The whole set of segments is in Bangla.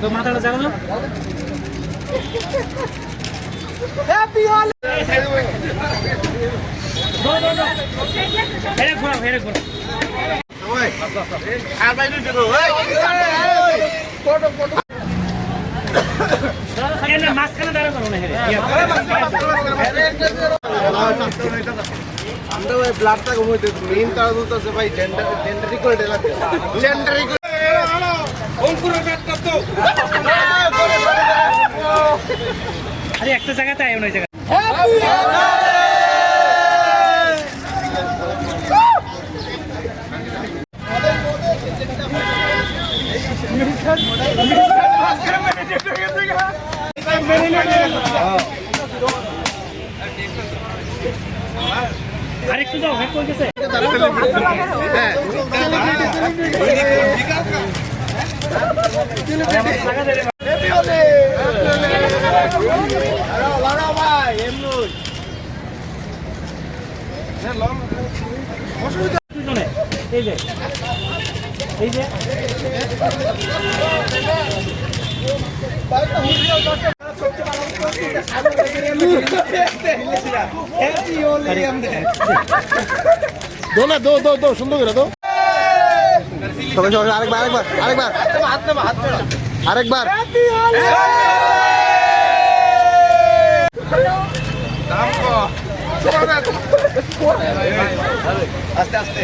তো মাথাটা জানো না হ্যাপি হোলি হেরে ঘোরা ওই আর ভাই দুটো ওই ফটো ফটো এনে মাঝখানে দাঁড়া করো না হেরে আমরা ওই ব্লাডটা কমাইতে মেইন কাজ হচ্ছে ভাই জেন্ডার ইকুয়ালিটি লাগবে জেন্ডার আরে একটা জায়গাতে আয় ওই জায়গা আরেকটু দাও হ্যাঁ কই গেছে এই যে দো না দো দো দো সুন্দর করে দো সবাই সবাই আরেকবার আরেকবার আরেকবার আরেকবার আস্তে আস্তে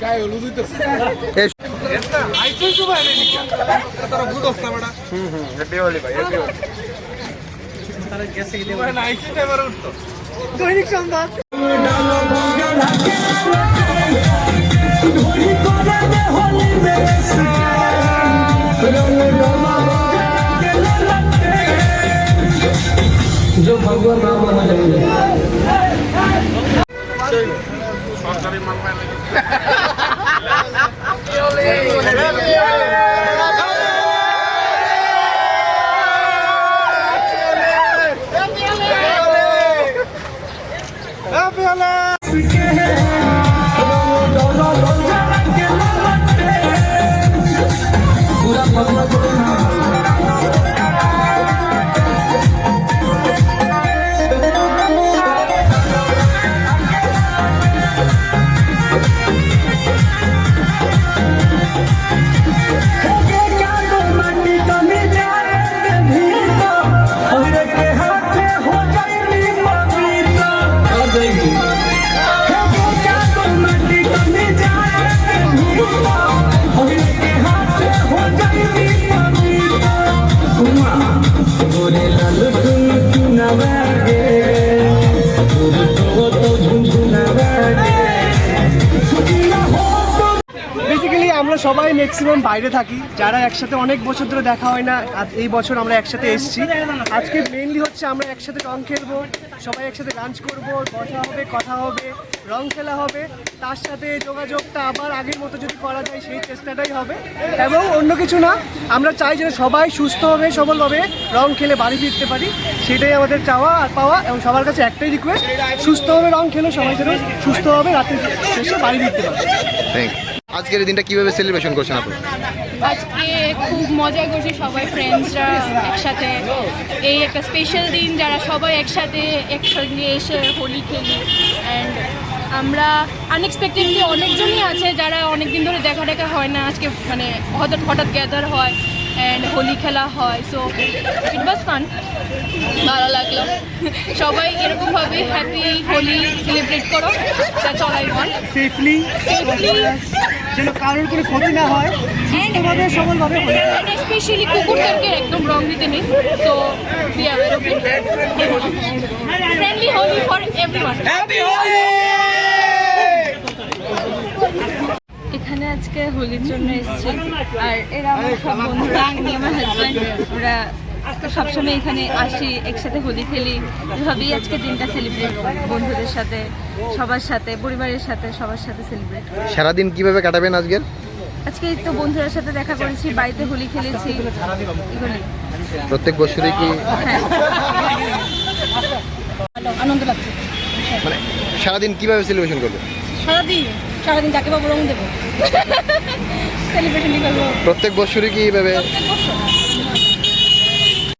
काय बोलू तू आईचं भाई तर भूत असता बडा हॅपी होली भाई हॅपी होली তারা গেছে কি भाई नाईची टाइमवर उठतो दैनिक संवाद जो भगवान সরকারি মান পাইলে আমরা সবাই ম্যাক্সিমাম বাইরে থাকি, যারা একসাথে অনেক বছর ধরে দেখা হয় না, এই বছর আমরা একসাথে এসেছি। আজকে মেইনলি হচ্ছে আমরা একসাথে রং খেলবো, সবাই একসাথে লাঞ্চ করবো, বসা হবে, কথা হবে, রং খেলা হবে, তার সাথে যোগাযোগটা আবার আগের মতো যদি করা যায় সেই চেষ্টাটাই হবে। এবং অন্য কিছু না, আমরা চাই যেন সবাই সুস্থভাবে সবলভাবে রং খেলে বাড়ি ফিরতে পারি, সেটাই আমাদের চাওয়া আর পাওয়া। এবং সবার কাছে একটাই রিকোয়েস্ট, সুস্থভাবে রং খেলে সবাই যেন সুস্থভাবে রাত্রে শেষে বাড়ি ফিরতে পারে। আজকের এই দিনটা কিভাবে সেলিব্রেশন করছেন আপনি? আজকে খুব মজা করছি সবাই ফ্রেন্ডসরা একসাথে, এই একটা স্পেশাল দিন যারা সবাই একসঙ্গে এসে হোলি খেলি। অ্যান্ড আমরা আনএক্সপেক্টেডলি অনেকজনই আছে যারা অনেক দিন ধরে দেখা হয় না, আজকে মানে হঠাৎ গ্যাদার হয় অ্যান্ড হোলি খেলা হয়। সো ইট ওয়াজ ফান, ভালো লাগলো। সবাই এরকমভাবে হ্যাপি হোলি সেলিব্রেট করো, that's all I want. Safely যেন কারোর কোনো ক্ষতি না হয়, সুস্থভাবে সবলভাবে হোলি, স্পেশালি কুকুরদেরকে একদম রং দিতে নেই। So be aware of it. Friendly Holi for everyone. Happy Holi. এখানে আজকে হোলির জন্য এসেছি, আর এরা আমার সব বন্ধুরা, আমি আমার হাজব্যান্ড, ওরা তো সবসময় এখানে আসি, একসাথে হোলি খেলি, এভাবেই আজকে দিনটা সেলিব্রেট বন্ধুদের সাথে, সবার সাথে, পরিবারের সাথে, সবার সাথে সেলিব্রেট। সারাদিন কিভাবে কাটাবেন আজকের? আজকে তো বন্ধুদের সাথে দেখা করেছি, বাড়িতে হোলি খেলেছি, এগুলি। প্রত্যেক বছরই কি হ্যাঁ, আনন্দ লাগছে। মানে সারাদিন কিভাবে সেলিব্রেশন করবে? সারাদিন যাকে পাবো রং দেবো, সেলিব্রেশনই করবো প্রত্যেক বছরই কি এভাবে? প্রত্যেক বছর।